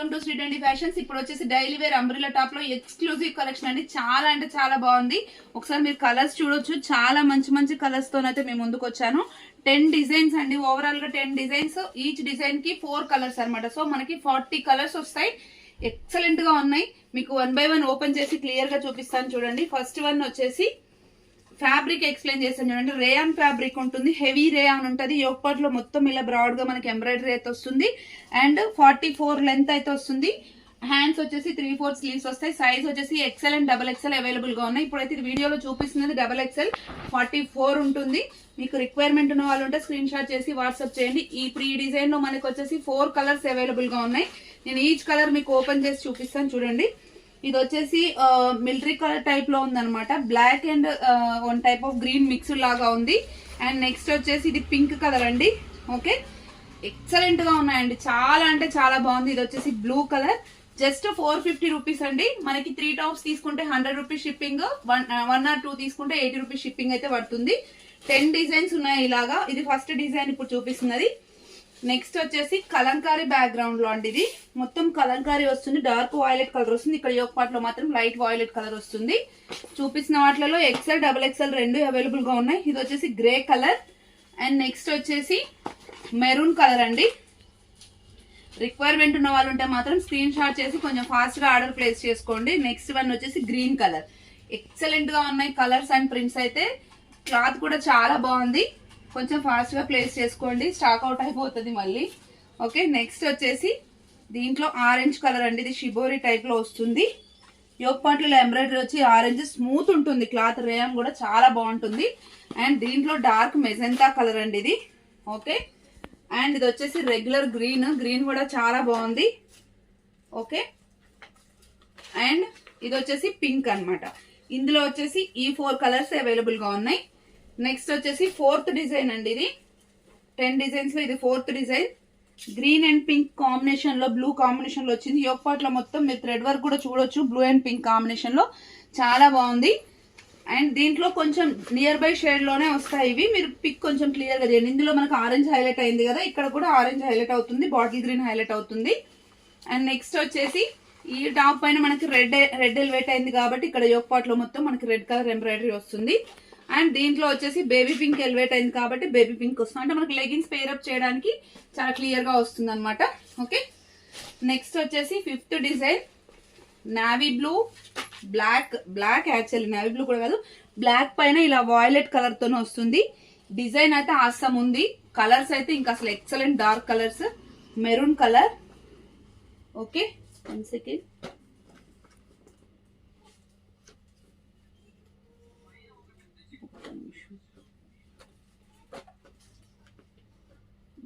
Welcome to శ్రీడండి fashions. ఇప్పుడు వచ్చేసి daily wear umbrella top లో ఎక్స్క్లూజివ్ కలెక్షన్ అండి. చాలా అంటే చాలా బాగుంది. ఒకసారి మీరు కలర్స్ చూడొచ్చు. చాలా మంచి మంచి కలర్స్ తోనైతే మేము ముందుకు వచ్చాను. 10 డిజైన్స్ అండి. ఓవరాల్ గా 10 డిజైన్స్. ఈచ్ డిజైన్ కి 4 కలర్స్ అనమాట. సో మనకి 40 కలర్స్ వస్తాయి. ఎక్సలెంట్ గా ఉన్నాయి. మీకు 1 by 1 ఓపెన్ చేసి క్లియర్ గా చూపిస్తాను చూడండి. ఫస్ట్ వన్ వచ్చేసి ఫ్యాబ్రిక్ ఎక్స్ప్లెయిన్ చేస్తాను చూడండి. రేయాన్ ఫ్యాబ్రిక్ ఉంటుంది, హెవీ రేయాన్ ఉంటుంది. యోక్ పార్ట్ లో మొత్తం ఇలా బ్రాడ్ గా మనకి ఎంబ్రాయిడరీ అయితే వస్తుంది. అండ్ 44 లెంత్ అయితే వస్తుంది. హ్యాండ్స్ వచ్చేసి 3/4 స్లీవ్స్ వస్తాయి. సైజ్ వచ్చేసి XL and double XL available గా ఉన్నాయి. ఇప్పుడైతే వీడియోలో చూపిస్తున్నది డబల్ ఎక్సెల్ 44 ఉంటుంది. మీకు రిక్వైర్మెంట్ ఉన్న వాళ్ళు ఉంటే స్క్రీన్ షాట్ చేసి వాట్సాప్ చేయండి. ఇప్పుడు ఈ డిజైన్ లో మనకి వచ్చేసి 4 కలర్స్ అవైలబుల్ గా ఉన్నాయి. నేను ఈచ్ కలర్ మీకు ఓపెన్ చేసి చూపిస్తాను చూడండి. ఇది వచ్చేసి మిలిటరీ కలర్ టైప్ లో ఉందన్నమాట. Black and 1 type of green mix లాగా ఉంది. అండ్ నెక్స్ట్ వచ్చేసి ఇది పింక్ కలర్ అండి. ఓకే, ఎక్సలెంట్ గా ఉన్నాయండి. చాలా అంటే చాలా బాగుంది. ఇది వచ్చేసి బ్లూ కలర్. జస్ట్ 450 రూపీస్ అండి. మనకి 3 టాప్స్ తీసుకుంటే 100 రూపీస్ షిప్పింగ్, 1 or 2 తీసుకుంటే 80 రూపీస్ షిప్పింగ్ అయితే పడుతుంది. 10 డిజైన్స్ ఉన్నాయి ఇలాగా. ఇది ఫస్ట్ డిజైన్ ఇప్పుడు చూపిస్తున్నది. నెక్స్ట్ వచ్చేసి కలంకారీ బ్యాక్గ్రౌండ్ లో అండి. ఇది మొత్తం కలంకారీ వస్తుంది. డార్క్ వాయిలెట్ కలర్ వస్తుంది. ఇక్కడ యోక్ పార్ట్ లో మాత్రం లైట్ వాయిలెట్ కలర్ వస్తుంది. చూపిస్తున్న వాటిలో ఎక్సెల్ డబుల్ ఎక్సెల్ 2 అవైలబుల్ గా ఉన్నాయి. ఇది వచ్చేసి గ్రే కలర్. అండ్ నెక్స్ట్ వచ్చేసి మెరూన్ కలర్ అండి. రిక్వైర్మెంట్ ఉన్న వాళ్ళు ఉంటే మాత్రం స్క్రీన్ షాట్ చేసి కొంచెం ఫాస్ట్ గా ఆర్డర్ ప్లేస్ చేసుకోండి. నెక్స్ట్ వన్ వచ్చేసి గ్రీన్ కలర్. ఎక్సలెంట్ గా ఉన్నాయి కలర్స్ అండ్ ప్రింట్స్ అయితే. క్లాత్ కూడా చాలా బాగుంది. కొంచెం ఫాస్ట్ గా ప్లేస్ చేసుకోండి, స్టాక్ అవుట్ అయిపోతుంది మళ్ళీ. ఓకే, నెక్స్ట్ వచ్చేసి దీంట్లో ఆరెంజ్ కలర్ అండి. ఇది షిబోరి టైప్ లో వస్తుంది. యోక్ పార్ట్ లో ఎంబ్రాయిడరీ వచ్చి ఆరెంజ్ స్మూత్ ఉంటుంది. క్లాత్ రేయాన్ కూడా చాలా బాగుంటుంది. అండ్ దీంట్లో డార్క్ మెజెంతా కలర్ అండి ఇది. ఓకే, అండ్ ఇది వచ్చేసి రెగ్యులర్ గ్రీన్. గ్రీన్ కూడా చాలా బాగుంది. ఓకే, అండ్ ఇది వచ్చేసి పింక్ అన్నమాట. ఇందులో వచ్చేసి ఈ 4 కలర్స్ అవైలబుల్ గా ఉన్నాయి. నెక్స్ట్ వచ్చేసి 4th డిజైన్ అండి. ఇది 10 డిజైన్స్ లో ఇది 4th design. Green and pink combination లో, బ్లూ కాంబినేషన్ లో వచ్చింది. యోక్ పార్ట్ లో మొత్తం మీరు థ్రెడ్ వర్క్ కూడా చూడొచ్చు. బ్లూ అండ్ పింక్ కాంబినేషన్ లో చాలా బాగుంది. అండ్ దీంట్లో కొంచెం నియర్ బై షేడ్ లోనే వస్తాయి ఇవి. మీరు పిక్ కొంచెం క్లియర్ గా చేయండి. ఇందులో మనకు ఆరెంజ్ హైలైట్ అయింది కదా, ఇక్కడ కూడా ఆరెంజ్ హైలైట్ అవుతుంది, బాటిల్ గ్రీన్ హైలైట్ అవుతుంది. అండ్ నెక్స్ట్ వచ్చేసి ఈ టాప్ పైన మనకి రెడ్ ఎలివేట్ అయింది కాబట్టి ఇక్కడ యోక్ పార్ట్ లో మొత్తం మనకి రెడ్ కలర్ ఎంబ్రాయిడరీ వస్తుంది. అండ్ దీంట్లో వచ్చేసి బేబీ పింక్ ఎలివేట్ అయింది కాబట్టి బేబీ పింక్ వస్తుంది. అంటే మనకి లెగిన్స్ పేరప్ చేయడానికి చాలా క్లియర్ గా వస్తుంది అనమాట. ఓకే, నెక్స్ట్ వచ్చేసి 5th design. Navy blue, black actually navy blue కూడా కాదు, బ్లాక్ పైన ఇలా వాయిలెట్ కలర్ తోనే వస్తుంది. డిజైన్ అయితే ఆసమ్ ఉంది. కలర్స్ అయితే ఇంకా అసలు excellent dark colours. Maroon colour. Okay, 1 second.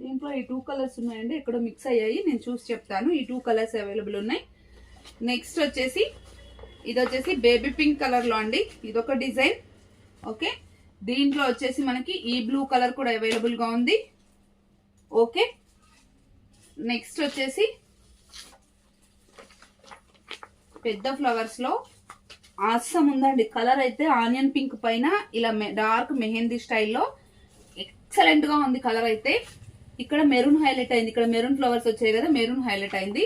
దీంట్లో ఈ 2 కలర్స్ ఉన్నాయండి. ఇక్కడ మిక్స్ అయ్యాయి, నేను చూసి చెప్తాను. ఈ 2 కలర్స్ అవైలబుల్ ఉన్నాయి. నెక్స్ట్ వచ్చేసి ఇది వచ్చేసి బేబీ పింక్ కలర్ లో అండి. ఇదొక డిజైన్. ఓకే, దీంట్లో వచ్చేసి మనకి ఈ బ్లూ కలర్ కూడా అవైలబుల్ గా ఉంది. ఓకే, నెక్స్ట్ వచ్చేసి పెద్ద ఫ్లవర్స్ లో ఆసమ్ ఉందండి. కలర్ అయితే ఆనియన్ పింక్ పైన ఇలా డార్క్ మెహందీ స్టైల్లో ఎక్సలెంట్ గా ఉంది కలర్ అయితే. ఇక్కడ మెరూన్ హైలైట్ అయింది. ఇక్కడ మెరూన్ ఫ్లవర్స్ వచ్చాయి కదా, మెరూన్ హైలైట్ అయింది.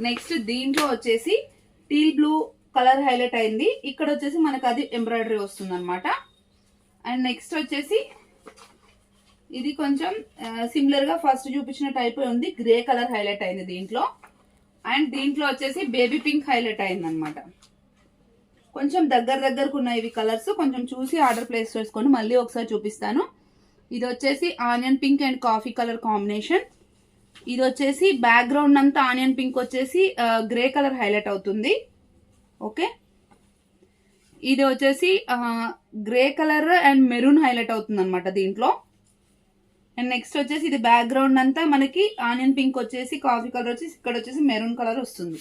నెక్స్ట్ దీంట్లో వచ్చేసి టీల్ బ్లూ కలర్ హైలైట్ అయింది. ఇక్కడ వచ్చేసి మనకు అది ఎంబ్రాయిడరీ వస్తుంది అనమాట. అండ్ నెక్స్ట్ వచ్చేసి ఇది కొంచెం సిమిలర్ గా ఫస్ట్ చూపించిన టైప్ ఉంది. గ్రే కలర్ హైలైట్ అయింది దీంట్లో. అండ్ దీంట్లో వచ్చేసి బేబీ పింక్ హైలైట్ అయింది అనమాట. కొంచెం దగ్గరకు ఉన్నాయి ఇవి కలర్స్. కొంచెం చూసి ఆర్డర్ ప్లేస్ చేసుకోండి. మళ్ళీ ఒకసారి చూపిస్తాను. ఇది వచ్చేసి onion pink and coffee colour combination. ఇది వచ్చేసి బ్యాక్గ్రౌండ్ అంతా ఆనియన్ పింక్ వచ్చేసి గ్రే కలర్ హైలైట్ అవుతుంది. ఓకే, ఇది వచ్చేసి grey colour and maroon highlight అవుతుంది అనమాట దీంట్లో. అండ్ నెక్స్ట్ వచ్చేసి ఇది బ్యాక్గ్రౌండ్ అంతా మనకి ఆనియన్ పింక్ వచ్చేసి కాఫీ కలర్ వచ్చేసి ఇక్కడ వచ్చేసి మెరూన్ కలర్ వస్తుంది.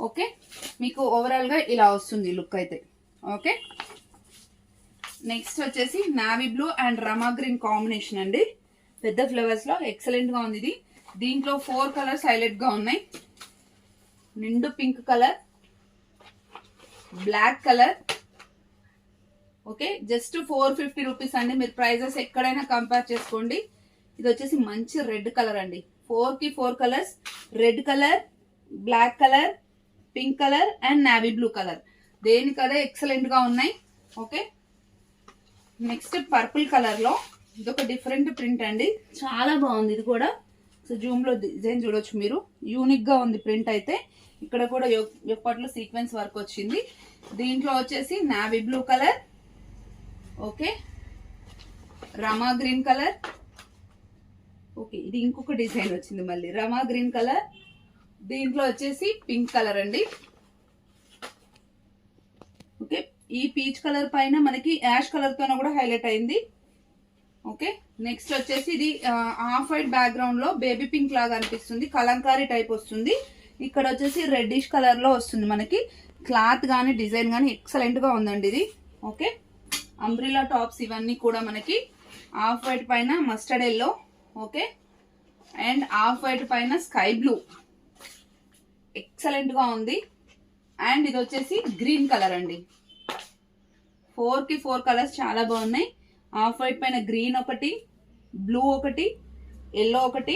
ఓకే, మీకు ఓవరాల్ గా ఇలా వస్తుంది లుక్ అయితే. ఓకే, నెక్స్ట్ వచ్చేసి navy blue and Rama green combination అండి. పెద్ద ఫ్లవర్స్ లో ఎక్సలెంట్ గా ఉంది ఇది. దీంట్లో 4 కలర్స్ హైలైట్ గా ఉన్నాయి. నిండు pink colour, black colour. Okay, just 450 rupees అండి. మీరు ప్రైజెస్ ఎక్కడైనా కంపేర్ చేసుకోండి. ఇది వచ్చేసి మంచి రెడ్ కలర్ అండి. 4 కి 4 colours. Red colour, black colour, pink colour and navy blue colour, దేనికదే ఎక్సలెంట్ గా ఉన్నాయి. ఓకే, నెక్స్ట్ పర్పుల్ కలర్ లో ఇదొక డిఫరెంట్ ప్రింట్ అండి, చాలా బాగుంది ఇది కూడా. సో జూమ్ లో డిజైన్ చూడొచ్చు మీరు, యూనిక్ గా ఉంది ప్రింట్ అయితే. ఇక్కడ కూడా యొక్కట్లో సీక్వెన్స్ వర్క్ వచ్చింది. దీంట్లో వచ్చేసి నావీ బ్లూ కలర్, ఓకే, రమా గ్రీన్ కలర్, ఓకే ఇది ఇంకొక డిజైన్ వచ్చింది మళ్ళీ రమా గ్రీన్ కలర్. దీంట్లో వచ్చేసి పింక్ కలర్ అండి. ఓకే, ఈ పీచ్ కలర్ పైన మనకి యాష్ కలర్ తోనే కూడా హైలైట్ అయింది. ఓకే, నెక్స్ట్ వచ్చేసి ఇది ఆఫ్ వైట్ బ్యాక్గ్రౌండ్ లో బేబీ పింక్ లాగా అనిపిస్తుంది, కలంకారీ టైప్ వస్తుంది. ఇక్కడ వచ్చేసి రెడ్డిష్ కలర్ లో వస్తుంది మనకి. క్లాత్ కానీ డిజైన్ కానీ ఎక్సలెంట్ గా ఉందండి ఇది. ఓకే, అంబ్రిలా టాప్స్ ఇవన్నీ కూడా మనకి ఆఫ్ వైట్ పైన mustard yellow, okay, and off white పైన స్కై బ్లూ, ఎక్సలెంట్ గా ఉంది. అండ్ ఇది వచ్చేసి గ్రీన్ కలర్ అండి. 4 కి 4 కలర్స్ చాలా బాగున్నాయి. ఆఫ్ వైట్ పైన గ్రీన్ ఒకటి, బ్లూ ఒకటి, ఎల్లో ఒకటి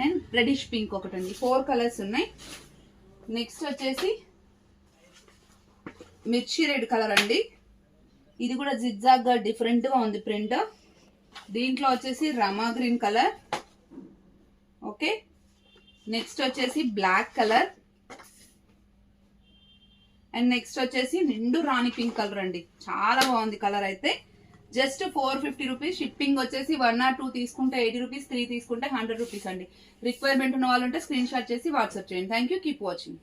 అండ్ రెడిష్ పింక్ ఒకటి అండి. 4 కలర్స్ ఉన్నాయి. నెక్స్ట్ వచ్చేసి మిర్చి రెడ్ కలర్ అండి. ఇది కూడా జిగ్జాగ్ గా డిఫరెంట్ గా ఉంది ప్రింట్. దీంట్లో వచ్చేసి రమా గ్రీన్ కలర్, ఓకే, నెక్స్ట్ వచ్చేసి బ్లాక్ కలర్ అండ్ నెక్స్ట్ వచ్చేసి నిండు రాణి పింక్ కలర్ అండి, చాలా బాగుంది కలర్ అయితే. Just 450 rupees. షిప్పింగ్ వచ్చేసి 1 or 2 తీసుకుంటే 80 రూపీస్, 3 తీసుకుంటే 100 రూపీస్ అండి. రిక్వైర్మెంట్ ఉన్న వాళ్ళు ఉంటే స్క్రీన్ షాట్ చేసి వాట్సాప్ చేయండి. Thank you, keep watching.